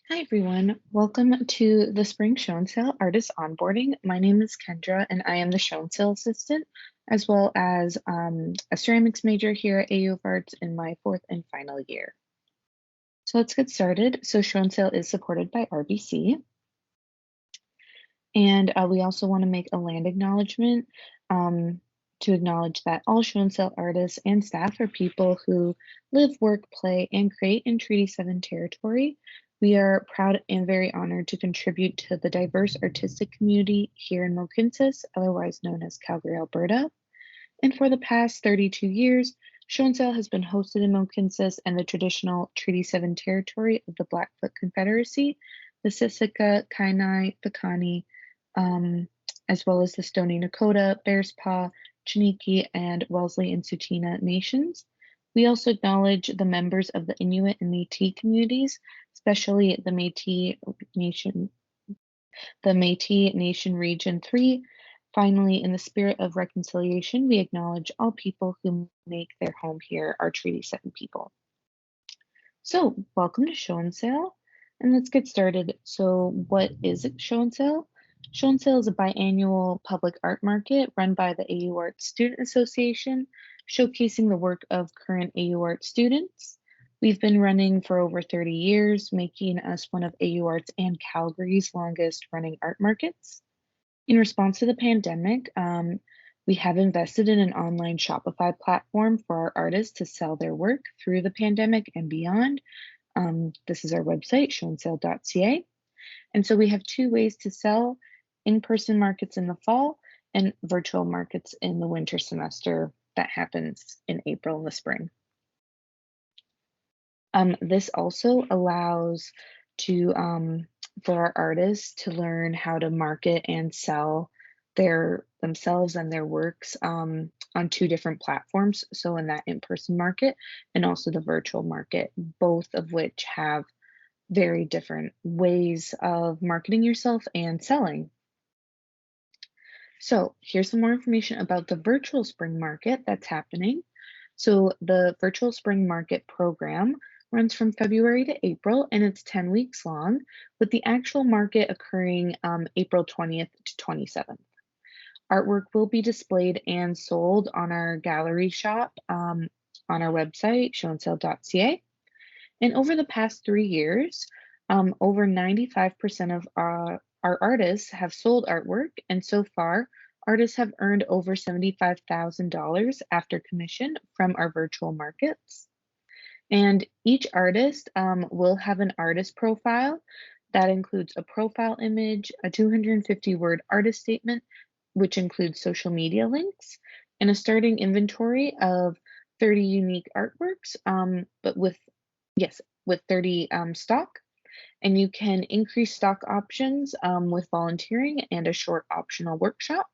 Hi everyone, welcome to the Spring Show and Sale Artist Onboarding. My name is Kendra and I am the Show and Sale Assistant, as well as a ceramics major here at AU of Arts in my fourth and final year. So let's get started. So Show and Sale is supported by RBC. And we also want to make a land acknowledgement to acknowledge that all show and sell artists and staff are people who live, work, play, and create in Treaty 7 territory. We are proud and very honored to contribute to the diverse artistic community here in Mohkinstsis, otherwise known as Calgary, Alberta. And for the past 32 years, Show and Sell has been hosted in Mohkinstsis and the traditional Treaty 7 territory of the Blackfoot Confederacy, the Siksika, Kainai, Piikani, as well as the Stoney Nakoda, Bearspaw, Chiniki, and Wellesley and Tsuut'ina nations. We also acknowledge the members of the Inuit and Métis communities, especially the Métis Nation Region 3. Finally, in the spirit of reconciliation, we acknowledge all people who make their home here, our Treaty 7 people. So, welcome to Show and Sale, and let's get started. So, what is Show and Sale? Show and Sale is a biannual public art market run by the AU Arts Student Association, showcasing the work of current AU Arts students. We've been running for over 30 years, making us one of AU Arts and Calgary's longest running art markets. In response to the pandemic, we have invested in an online Shopify platform for our artists to sell their work through the pandemic and beyond. This is our website, showandsale.ca. And so we have two ways to sell: in-person markets in the fall and virtual markets in the winter semester that happens in April and the spring. This also allows for our artists to learn how to market and sell themselves and their works on two different platforms. So in that in-person market and also the virtual market, both of which have very different ways of marketing yourself and selling. So here's some more information about the virtual spring market that's happening. So the virtual spring market program runs from February to April, and it's 10 weeks long, with the actual market occurring April 20th to 27th. Artwork will be displayed and sold on our gallery shop on our website, showandsale.ca. And over the past 3 years, over 95% of our artists have sold artwork, and so far, artists have earned over $75,000 after commission from our virtual markets. And each artist will have an artist profile that includes a profile image, a 250-word artist statement, which includes social media links, and a starting inventory of 30 unique artworks, but with 30 stock. And you can increase stock options with volunteering and a short optional workshop.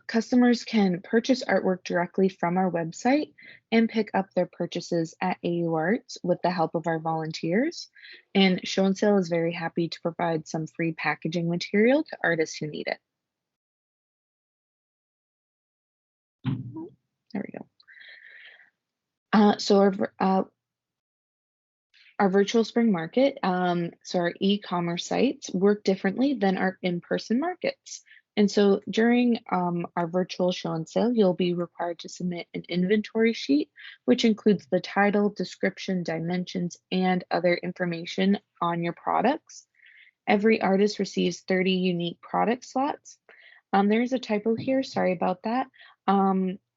Customers can purchase artwork directly from our website and pick up their purchases at AU Arts with the help of our volunteers. And Show and Sale is very happy to provide some free packaging material to artists who need it. There we go. Our virtual spring market, so our e-commerce sites work differently than our in-person markets. And so during our virtual show and sale, you'll be required to submit an inventory sheet, which includes the title, description, dimensions, and other information on your products. Every artist receives 30 unique product slots. There is a typo here, sorry about that.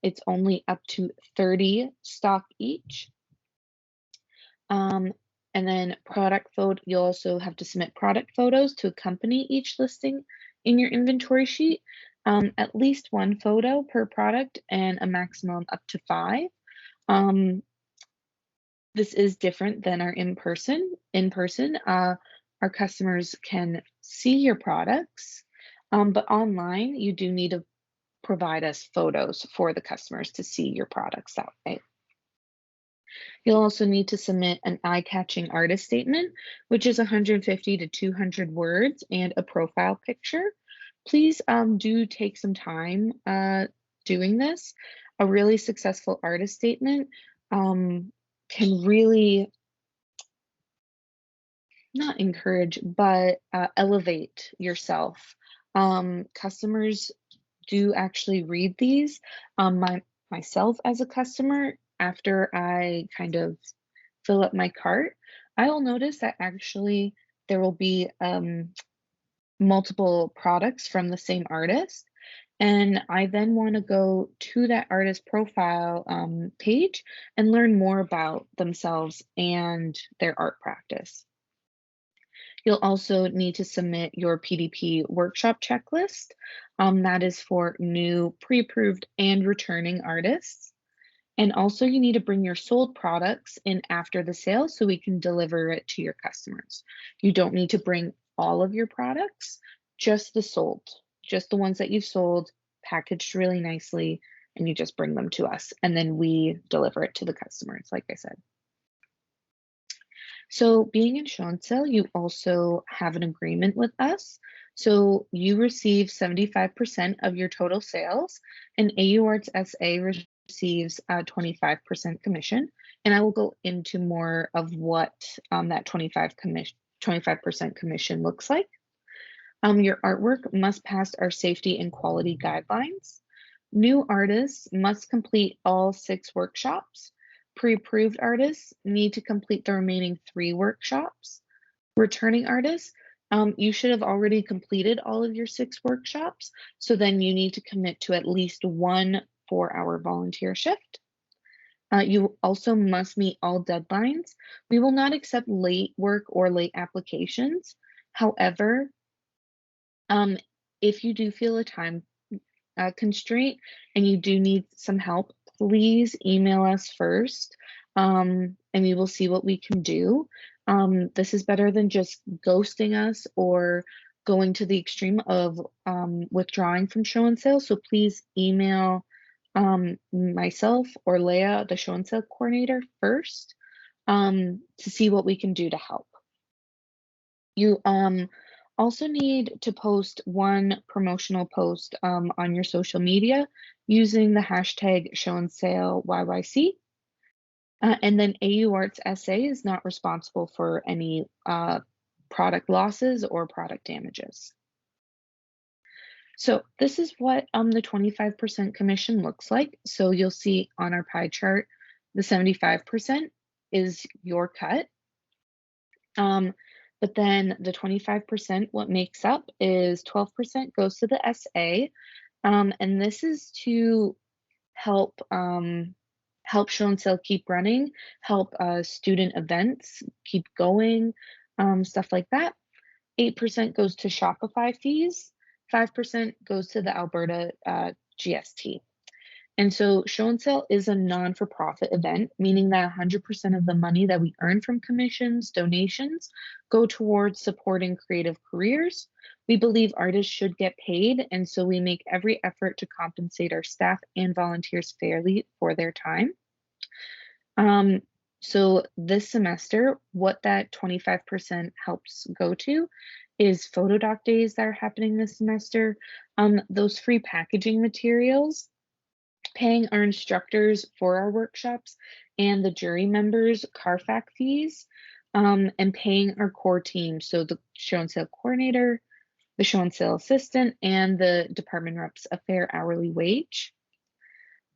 It's only up to 30 stock each. And then you'll also have to submit product photos to accompany each listing in your inventory sheet. At least one photo per product and a maximum up to 5. This is different than our in-person. Our customers can see your products, but online you do need to provide us photos for the customers to see your products that way. You'll also need to submit an eye-catching artist statement, which is 150 to 200 words, and a profile picture. Please do take some time doing this. A really successful artist statement can really Not encourage, but elevate yourself. Customers do actually read these. Myself as a customer, after I kind of fill up my cart, I will notice that actually there will be multiple products from the same artist. And I then want to go to that artist profile page and learn more about themselves and their art practice. You'll also need to submit your PDP workshop checklist. That is for new, pre approved, and returning artists. And also, you need to bring your sold products in after the sale so we can deliver it to your customers. You don't need to bring all of your products, just the sold, just the ones that you've sold, packaged really nicely, and you just bring them to us. And then we deliver it to the customers, like I said. So, being in show and sale, you also have an agreement with us. So, you receive 75% of your total sales, and AU Arts SA receives a 25% commission. And I will go into more of what that 25% commission looks like. Your artwork must pass our safety and quality guidelines. New artists must complete all 6 workshops. Pre-approved artists need to complete the remaining 3 workshops. Returning artists, you should have already completed all of your 6 workshops, so then you need to commit to at least one 4-hour volunteer shift. You also must meet all deadlines. We will not accept late work or late applications. However, um, if you do feel a time constraint and you do need some help, please email us first, and we will see what we can do. This is better than just ghosting us or going to the extreme of withdrawing from show and sale. So please email myself or Leah, the show and sale coordinator, first to see what we can do to help. You also need to post one promotional post on your social media using the hashtag show and sale YYC. And then AU Arts SA is not responsible for any product losses or product damages. So this is what the 25% commission looks like. So you'll see on our pie chart, the 75% is your cut. But then the 25%, what makes up is 12% goes to the SA. And this is to help help show and sell keep running, help student events keep going, stuff like that. 8% goes to Shopify fees, 5% goes to the Alberta GST. And so show and sell is a non-for-profit event, meaning that 100% of the money that we earn from commissions, donations, go towards supporting creative careers. We believe artists should get paid, and so we make every effort to compensate our staff and volunteers fairly for their time. So this semester, what that 25% helps go to is photo doc days that are happening this semester, those free packaging materials, paying our instructors for our workshops and the jury members CARFAC fees, and paying our core team, so the show and sale coordinator, the show and sale assistant, and the department reps a fair hourly wage.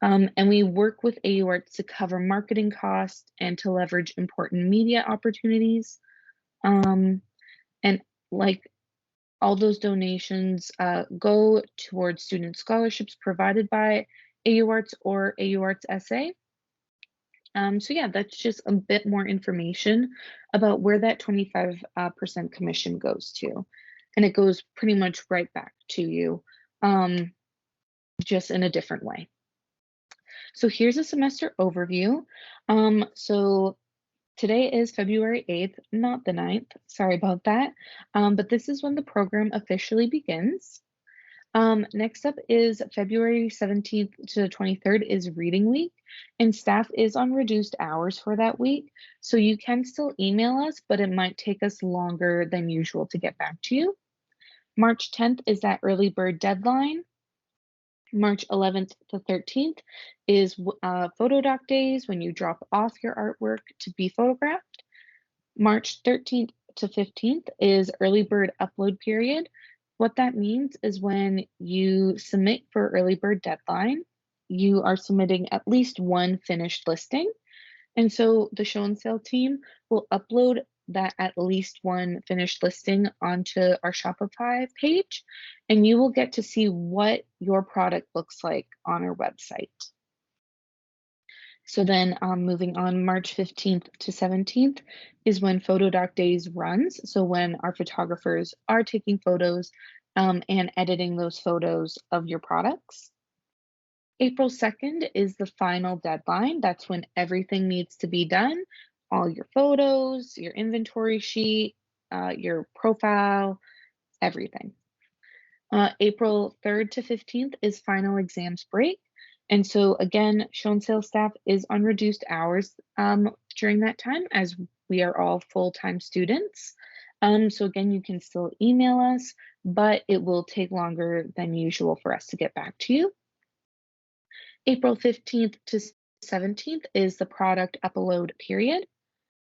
And we work with AU Arts to cover marketing costs and to leverage important media opportunities. And like all those donations go towards student scholarships provided by AU Arts or AU Arts SA. So yeah, that's just a bit more information about where that 25% commission goes to. And it goes pretty much right back to you, just in a different way. So here's a semester overview. So today is February 8th, not the 9th. Sorry about that. But this is when the program officially begins. Next up is February 17th to the 23rd is reading week, and staff is on reduced hours for that week. So you can still email us, but it might take us longer than usual to get back to you. March 10th is that early bird deadline. March 11th to 13th is photo doc days when you drop off your artwork to be photographed. March 13th to 15th is early bird upload period. What that means is when you submit for early bird deadline, you are submitting at least one finished listing. And so the show and sale team will upload that at least one finished listing onto our Shopify page, and you will get to see what your product looks like on our website. So then moving on, March 15th to 17th is when Photo Doc Days runs. So when our photographers are taking photos and editing those photos of your products. April 2nd is the final deadline. That's when everything needs to be done. All your photos, your inventory sheet, your profile, everything. April 3rd to 15th is final exams break. And so again, show and sale staff is on reduced hours during that time as we are all full-time students. So again, you can still email us, but it will take longer than usual for us to get back to you. April 15th to 17th is the product upload period.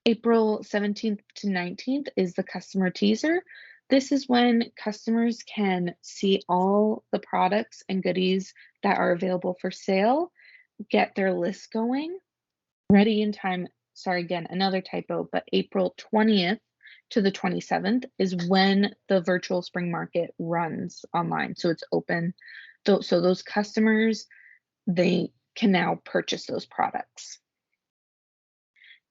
April 17th to 19th is the customer teaser. This is when customers can see all the products and goodies that are available for sale, get their list going, ready in time. Sorry, again, another typo, but April 20th to the 27th is when the virtual spring market runs online. So it's open. So those customers, they can now purchase those products.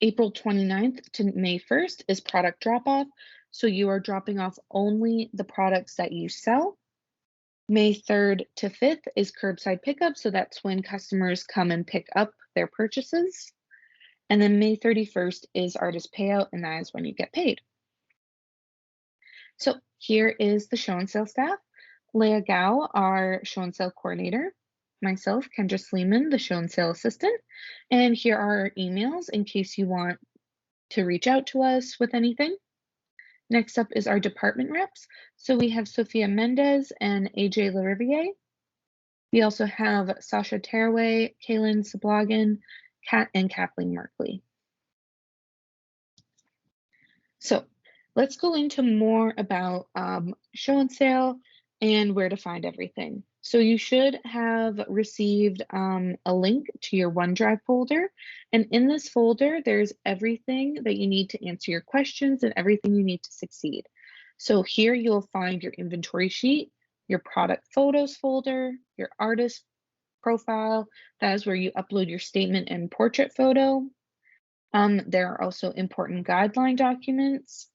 April 29th to May 1st is product drop-off. So you are dropping off only the products that you sell. May 3rd to 5th is curbside pickup. So that's when customers come and pick up their purchases. And then May 31st is artist payout, and that is when you get paid. So here is the show and sale staff. Leah Gao, our show and sale coordinator. Myself, Kendra Sleeman, the show and sale assistant. And here are our emails in case you want to reach out to us with anything. Next up is our department reps. So we have Sophia Mendez and AJ Lariviere. We also have Sasha Teraway, Kaylin Sablogin, Kat, and Kathleen Markley. So let's go into more about show and sale and where to find everything. So you should have received a link to your OneDrive folder. And in this folder, there's everything that you need to answer your questions and everything you need to succeed. So here you'll find your inventory sheet, your product photos folder, your artist profile. That is where you upload your statement and portrait photo. There are also important guideline documents.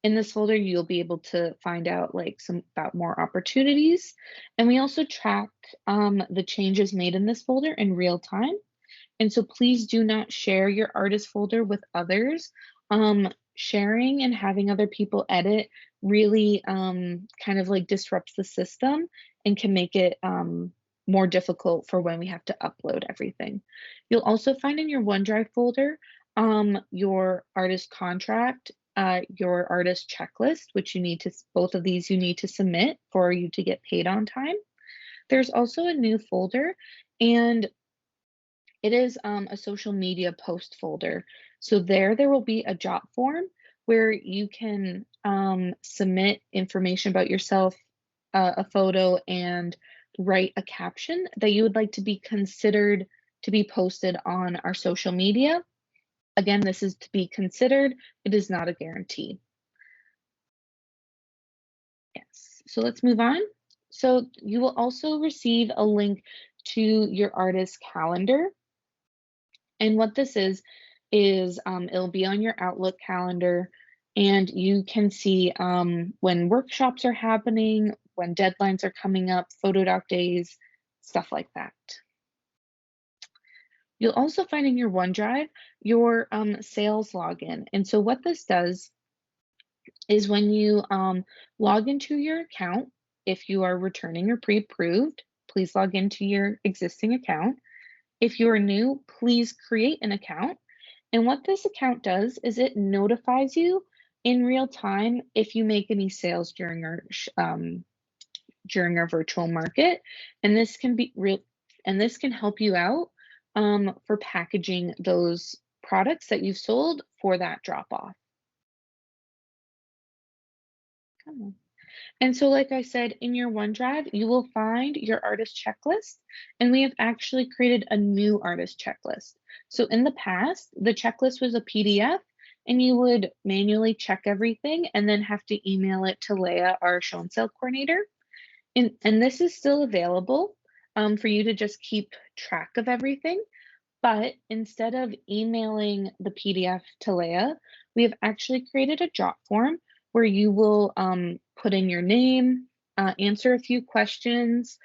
In this folder, you'll be able to find out about more opportunities. And we also track the changes made in this folder in real time. And so please do not share your artist folder with others. Sharing and having other people edit really kind of disrupts the system and can make it more difficult for when we have to upload everything. You'll also find in your OneDrive folder your artist contract, your artist checklist, which both of these you need to submit for you to get paid on time. There's also a new folder, and it is a social media post folder. So there will be a job form where you can submit information about yourself, a photo, and write a caption that you would like to be considered to be posted on our social media. Again, this is to be considered. It is not a guarantee. Yes, so let's move on. So you will also receive a link to your artist calendar. And what this is it'll be on your Outlook calendar, and you can see when workshops are happening, when deadlines are coming up, photo doc days, stuff like that. You'll also find in your OneDrive your sales login. And so what this does is when you log into your account, if you are returning or pre-approved, please log into your existing account. If you are new, please create an account. And what this account does is it notifies you in real time if you make any sales during our virtual market. And this can be real, and this can help you out for packaging those products that you've sold for that drop off. And so, like I said, in your OneDrive, you will find your artist checklist, and we have actually created a new artist checklist. So, in the past, the checklist was a PDF, and you would manually check everything and then have to email it to Leah, our show and sale coordinator. And this is still available for you to just keep track of everything. But instead of emailing the PDF to Leah, we have actually created a drop form where you will put in your name, answer a few questions,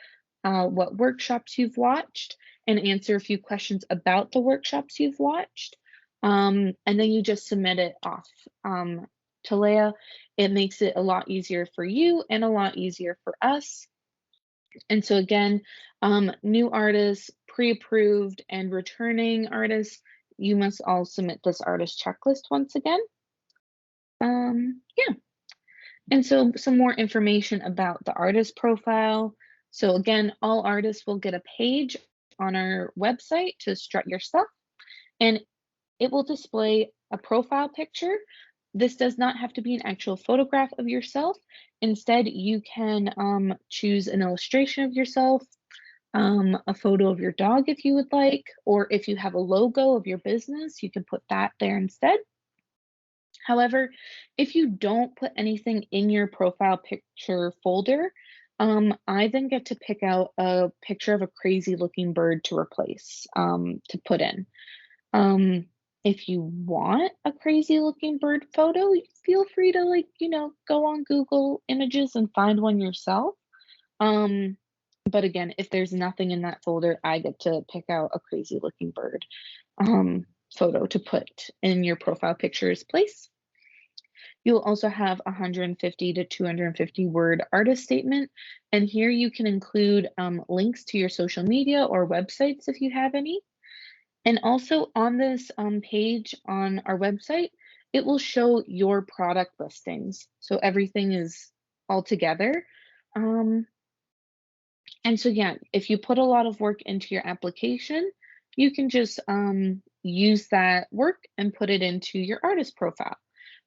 what workshops you've watched, and answer a few questions about the workshops you've watched. And then you just submit it off to Leah. It makes it a lot easier for you and a lot easier for us. And so again, new artists, pre-approved and returning artists, you must all submit this artist checklist once again. Yeah, and so some more information about the artist profile. So again, all artists will get a page on our website to strut your stuff, and it will display a profile picture. This does not have to be an actual photograph of yourself. Instead, you can choose an illustration of yourself, a photo of your dog if you would like, or if you have a logo of your business, you can put that there instead. However, if you don't put anything in your profile picture folder, I then get to pick out a picture of a crazy looking bird to replace, to put in. Um, if you want a crazy looking bird photo, feel free to go on Google Images and find one yourself. Um, but again, if there's nothing in that folder, I get to pick out a crazy looking bird photo to put in your profile picture's place. You'll also have 150 to 250 word artist statement. And here you can include links to your social media or websites if you have any. And also on this page on our website, it will show your product listings. So everything is all together. And so, yeah, if you put a lot of work into your application, you can just use that work and put it into your artist profile.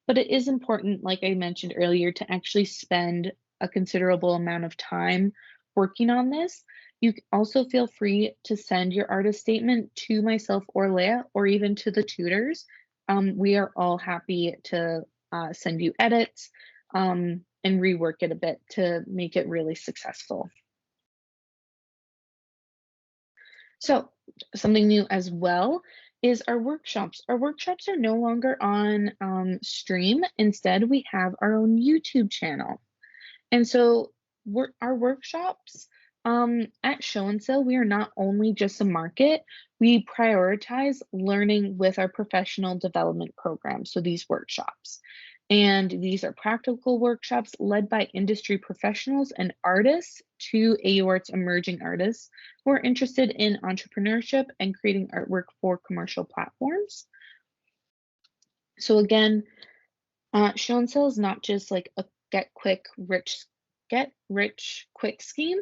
But it is important, like I mentioned earlier, to actually spend a considerable amount of time working on this. You also feel free to send your artist statement to myself or Leah, or even to the tutors. We are all happy to send you edits and rework it a bit to make it really successful. So, something new as well is our workshops. Our workshops are no longer on stream. Instead, we have our own YouTube channel. And so, our workshops at Show and Sell, we are not only just a market, we prioritize learning with our professional development program. So, these workshops. And these are practical workshops led by industry professionals and artists to AUArt's emerging artists who are interested in entrepreneurship and creating artwork for commercial platforms. So again, Show and Sell is not just like a get rich quick scheme.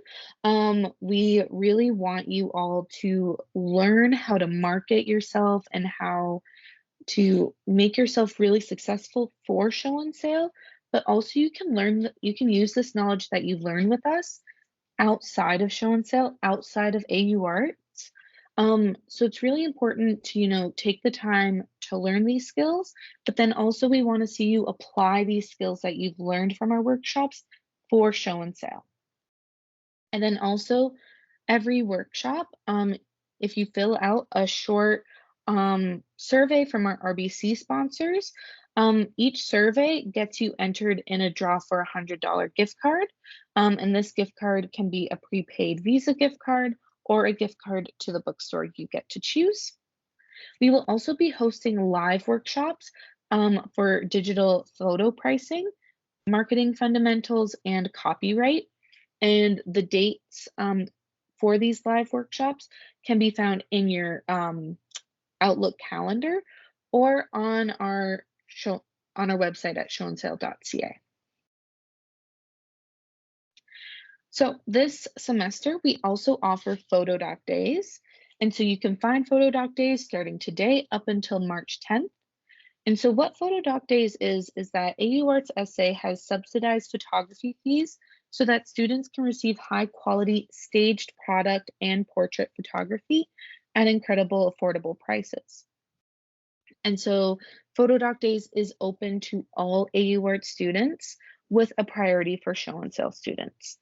We really want you all to learn how to market yourself and how to make yourself really successful for show and sale, but also you can use this knowledge that you learned with us outside of show and sale, outside of AU Arts. So it's really important to, take the time to learn these skills, but then also we want to see you apply these skills that you've learned from our workshops for show and sale. And then also every workshop, if you fill out a short survey from our RBC sponsors, each survey gets you entered in a draw for a $100 gift card. And this gift card can be a prepaid Visa gift card or a gift card to the bookstore you get to choose. We will also be hosting live workshops for digital photo pricing, marketing fundamentals, and copyright. And the dates for these live workshops can be found in your Outlook calendar or on our website at showandsale.ca. So this semester, we also offer photo doc days. And so you can find photo doc days starting today up until March 10th. And so what Photo Doc Days is that AU Arts SA has subsidized photography fees so that students can receive high quality staged product and portrait photography at incredible affordable prices. And so Photo Doc Days is open to all AU Arts students with a priority for show and sell students,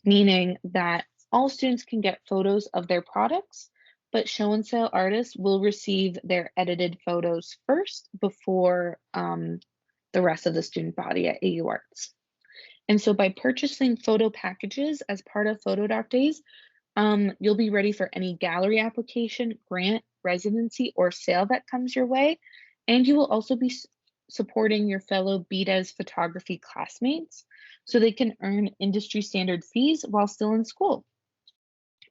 meaning that all students can get photos of their products, but show and sell artists will receive their edited photos first before the rest of the student body at AU Arts. And so by purchasing photo packages as part of Photo Doc Days, you'll be ready for any gallery application, grant, residency, or sale that comes your way. And you will also be supporting your fellow BDES photography classmates so they can earn industry standard fees while still in school.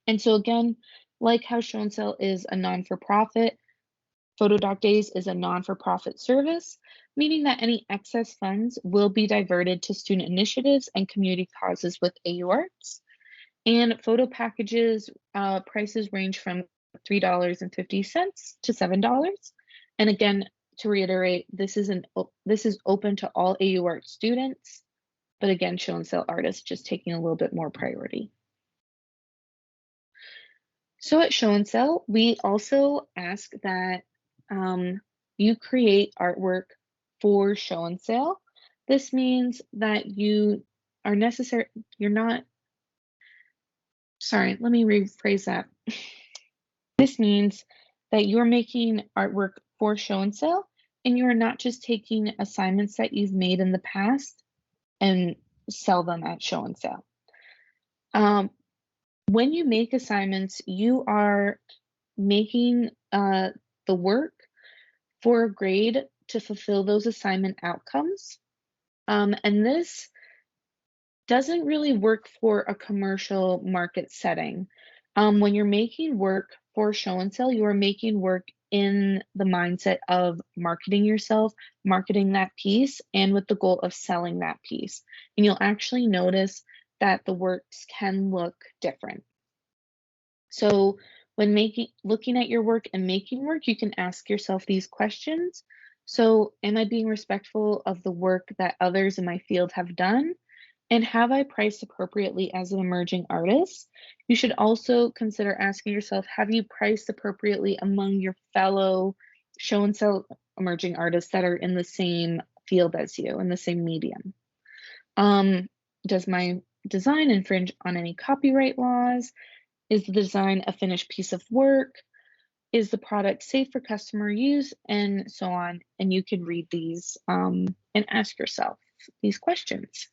And so again, like how Show and Sell is a non-for-profit, Photo Doc Days is a non-for-profit service, meaning that any excess funds will be diverted to student initiatives and community causes with AU Arts. And photo packages prices range from $3.50 to $7. And again, to reiterate, this is open to all AU Arts students, but again, show and sell artists just taking a little bit more priority. So at Show and Sell, we also ask that you create artwork for show and sale. This means that you're not, sorry, let me rephrase that. This means that you're making artwork for show and sell, and you're not just taking assignments that you've made in the past and sell them at show and sell. When you make assignments, you are making the work for a grade to fulfill those assignment outcomes. And this doesn't really work for a commercial market setting. When you're making work for show and sell, you are making work in the mindset of marketing yourself, marketing that piece, and with the goal of selling that piece. And you'll actually notice that the works can look different. So when looking at your work and making work, you can ask yourself these questions. So, am I being respectful of the work that others in my field have done? And have I priced appropriately as an emerging artist? You should also consider asking yourself, have you priced appropriately among your fellow show and sell emerging artists that are in the same field as you, in the same medium? Does my design infringe on any copyright laws? Is the design a finished piece of work? Is the product safe for customer use? And so on. And you can read these and ask yourself these questions.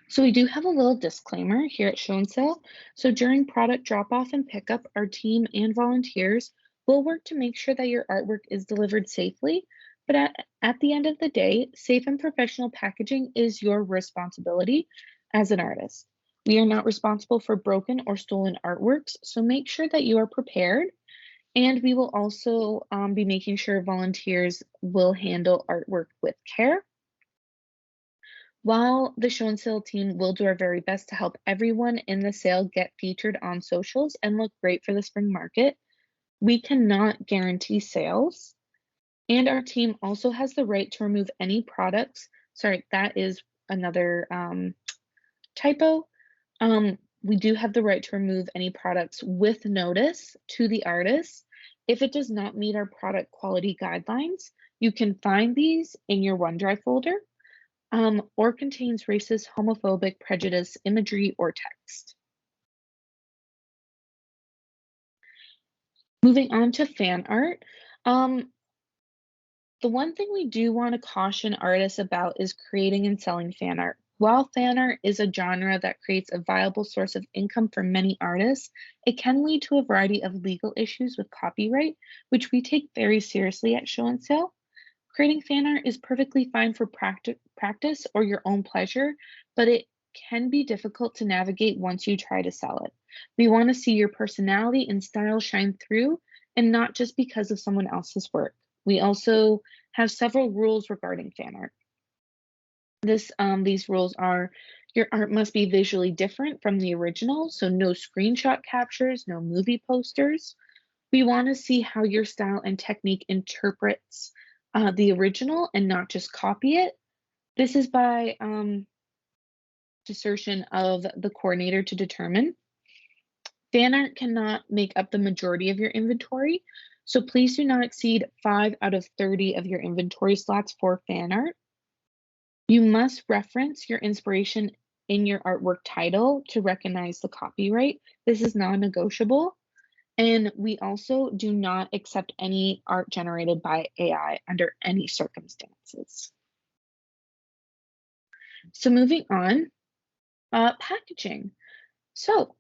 So we do have a little disclaimer here at Show and Sell. So during product drop-off and pickup, our team and volunteers will work to make sure that your artwork is delivered safely. But at the end of the day, safe and professional packaging is your responsibility as an artist. We are not responsible for broken or stolen artworks, so make sure that you are prepared. And we will also be making sure volunteers will handle artwork with care. While the show and sell team will do our very best to help everyone in the sale get featured on socials and look great for the spring market, we cannot guarantee sales. And our team also has the right to remove any products. Sorry, that is another typo. We do have the right to remove any products with notice to the artist. If it does not meet our product quality guidelines, you can find these in your OneDrive folder. Or contains racist, homophobic, prejudice, imagery, or text. Moving on to fan art. The one thing we do want to caution artists about is creating and selling fan art. While fan art is a genre that creates a viable source of income for many artists, it can lead to a variety of legal issues with copyright, which we take very seriously at Show and Sell. Creating fan art is perfectly fine for practice or your own pleasure, but it can be difficult to navigate once you try to sell it. We want to see your personality and style shine through, and not just because of someone else's work. We also have several rules regarding fan art. These rules are your art must be visually different from the original, so no screenshot captures, no movie posters. We want to see how your style and technique interprets the original and not just copy it. This is by discretion of the coordinator to determine. Fan art cannot make up the majority of your inventory, so please do not exceed 5 out of 30 of your inventory slots for fan art. You must reference your inspiration in your artwork title to recognize the copyright. This is non-negotiable. And we also do not accept any art generated by AI under any circumstances. So moving on, packaging. So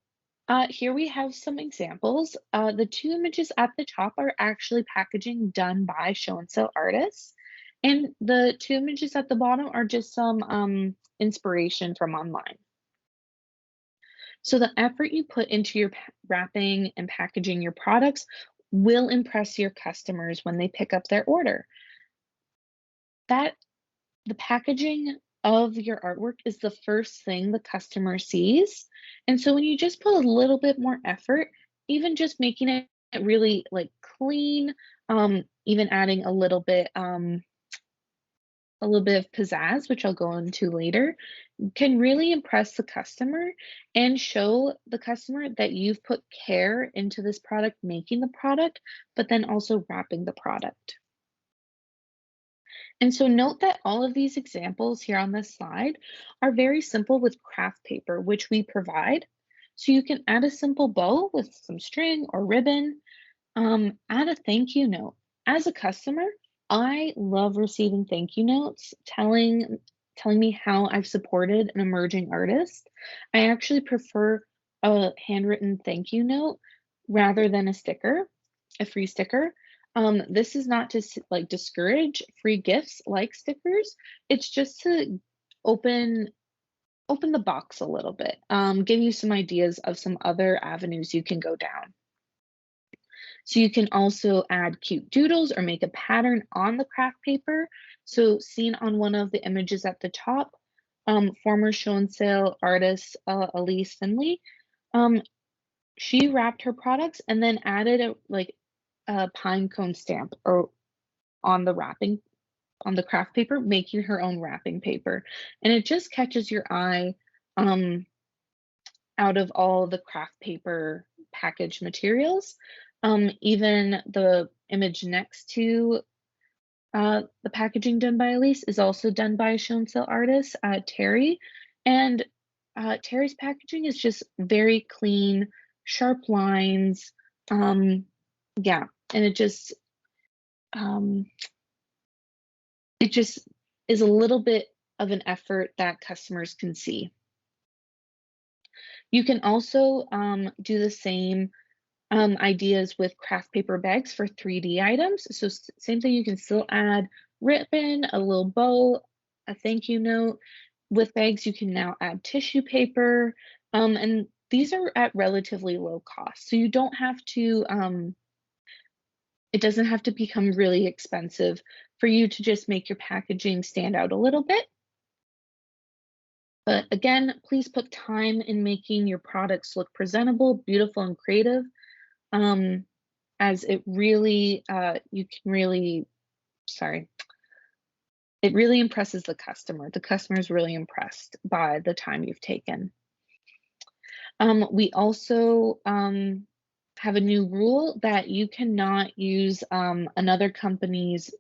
here we have some examples. The two images at the top are actually packaging done by show and sell artists. And the two images at the bottom are just some inspiration from online. So the effort you put into your wrapping and packaging your products will impress your customers when they pick up their order. That the packaging of your artwork is the first thing the customer sees. And so when you just put a little bit more effort, even just making it really like clean, even adding a little bit of pizzazz, which I'll go into later, can really impress the customer and show the customer that you've put care into this product, making the product, but then also wrapping the product. And so note that all of these examples here on this slide are very simple with craft paper, which we provide. So you can add a simple bow with some string or ribbon, add a thank you note. As a customer, I love receiving thank you notes telling me how I've supported an emerging artist. I actually prefer a handwritten thank you note rather than a free sticker. This is not to like discourage free gifts like stickers. It's just to open open the box a little bit, give you some ideas of some other avenues you can go down. So you can also add cute doodles or make a pattern on the craft paper. So seen on one of the images at the top, former show and sale artist Elise Finley, um, she wrapped her products and then added a pine cone stamp or on the wrapping on the craft paper, making her own wrapping paper. And it just catches your eye um, out of all the craft paper package materials. Even the image next to the packaging done by Elise is also done by a show and sell artist, Terry. And Terry's packaging is just very clean, sharp lines. Yeah, and um, it just is a little bit of an effort that customers can see. You can also do the same ideas with craft paper bags for 3D items. So same thing, you can still add ribbon, a little bow, a thank you note. With bags, you can now add tissue paper, and these are at relatively low cost. So you don't have to, it doesn't have to become really expensive for you to just make your packaging stand out a little bit. But again, please put time in making your products look presentable, beautiful, and creative. As it really, you can really, sorry, it really impresses the customer. The customer is really impressed by the time you've taken. We also have a new rule that you cannot use another company's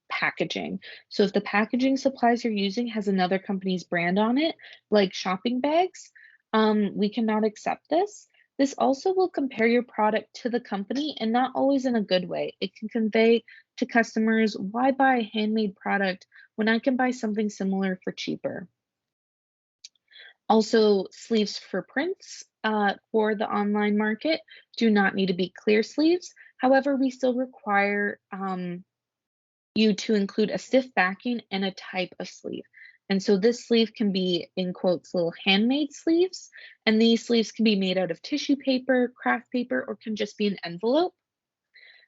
packaging. So if the packaging supplies you're using has another company's brand on it, like shopping bags, we cannot accept this. This also will compare your product to the company and not always in a good way. It can convey to customers, why buy a handmade product when I can buy something similar for cheaper? Also, sleeves for prints for the online market do not need to be clear sleeves. However, we still require you to include a stiff backing and a type of sleeve. And so this sleeve can be, in quotes, little handmade sleeves. And these sleeves can be made out of tissue paper, craft paper, or can just be an envelope.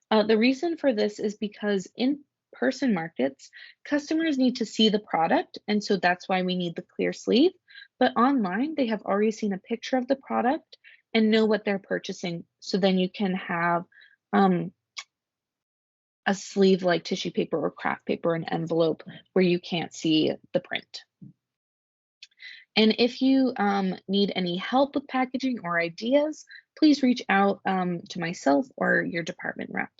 The reason for this is because in in-person markets, customers need to see the product, and so that's why we need the clear sleeve. But online, they have already seen a picture of the product and know what they're purchasing. So then you can have um, a sleeve like tissue paper or craft paper, an envelope where you can't see the print. And if you need any help with packaging or ideas, please reach out to myself or your department rep.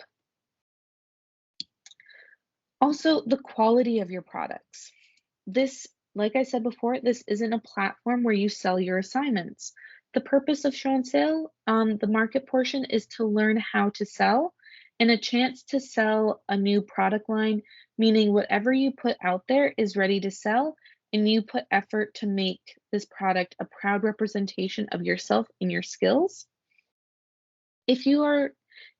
Also, the quality of your products. This, like I said before, this isn't a platform where you sell your assignments. The purpose of show and sale, the market portion, is to learn how to sell and a chance to sell a new product line, meaning whatever you put out there is ready to sell and you put effort to make this product a proud representation of yourself and your skills. If you are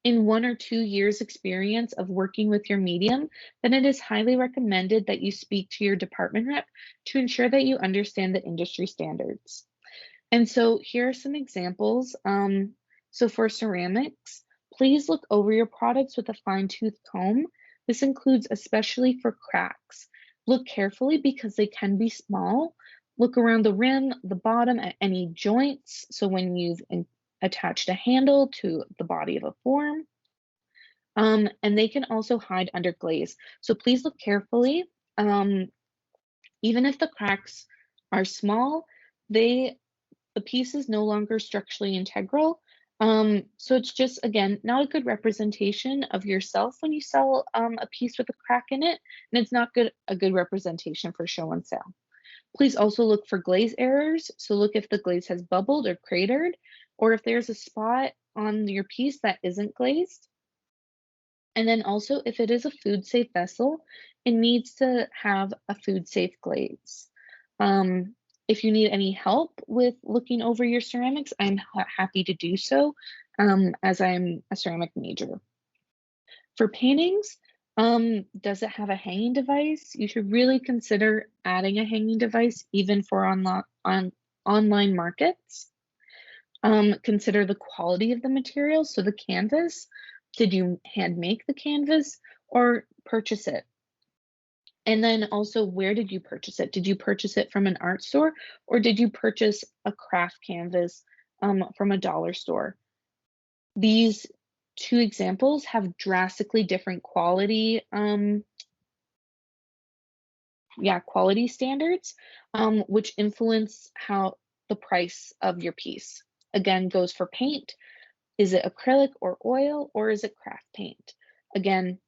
in 1 or 2 years experience of working with your medium, then it is highly recommended that you speak to your department rep to ensure that you understand the industry standards. And so here are some examples. So for ceramics, please look over your products with a fine-tooth comb. This includes especially for cracks. Look carefully because they can be small. Look around the rim, the bottom, at any joints. So when you've attached a handle to the body of a form. And they can also hide under glaze. So please look carefully. Even if the cracks are small, the piece is no longer structurally integral. So it's just, again, not a good representation of yourself when you sell a piece with a crack in it, and it's not a good representation for show and sell. Please also look for glaze errors. So look if the glaze has bubbled or cratered, or if there's a spot on your piece that isn't glazed. And then also, if it is a food safe vessel, it needs to have a food safe glaze. If you need any help with looking over your ceramics, I'm happy to do so, as I'm a ceramic major. For paintings, does it have a hanging device? You should really consider adding a hanging device even for online markets. Consider the quality of the material. So the canvas, did you hand make the canvas or purchase it? And then also, where did you purchase it? Did you purchase it from an art store or did you purchase a craft canvas from a dollar store? These two examples have drastically different quality standards, which influence how the price of your piece. Again, goes for paint. Is it acrylic or oil, or is it craft paint? Again,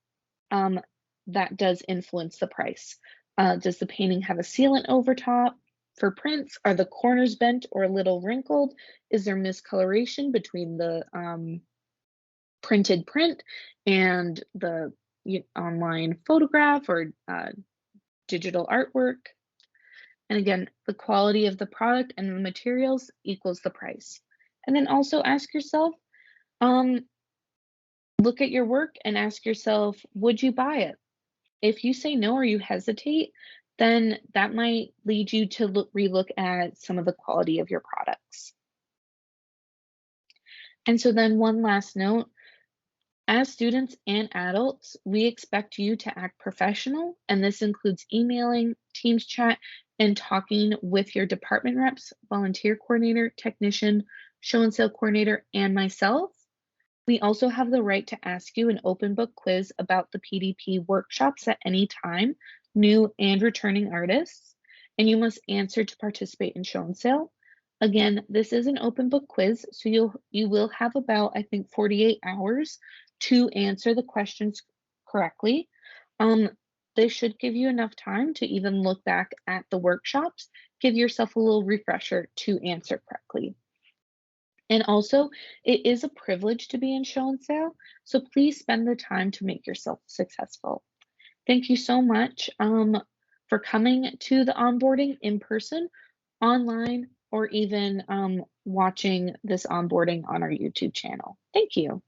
that does influence the price. Does the painting have a sealant over top? For prints, are the corners bent or a little wrinkled? Is there miscoloration between the printed print and the online photograph or digital artwork? And again, the quality of the product and the materials equals the price. And then also ask yourself, look at your work and ask yourself, would you buy it? If you say no or you hesitate, then that might lead you to relook at some of the quality of your products. And so then one last note, as students and adults, we expect you to act professional, and this includes emailing, Teams chat, and talking with your department reps, volunteer coordinator, technician, show and sale coordinator, and myself. We also have the right to ask you an open book quiz about the PDP workshops at any time, new and returning artists, and you must answer to participate in show and sale. Again, this is an open book quiz, so you will have about, I think, 48 hours to answer the questions correctly. This should give you enough time to even look back at the workshops, give yourself a little refresher to answer correctly. And also, it is a privilege to be in show and sale, so please spend the time to make yourself successful. Thank you so much for coming to the onboarding in person, online, or even watching this onboarding on our YouTube channel. Thank you.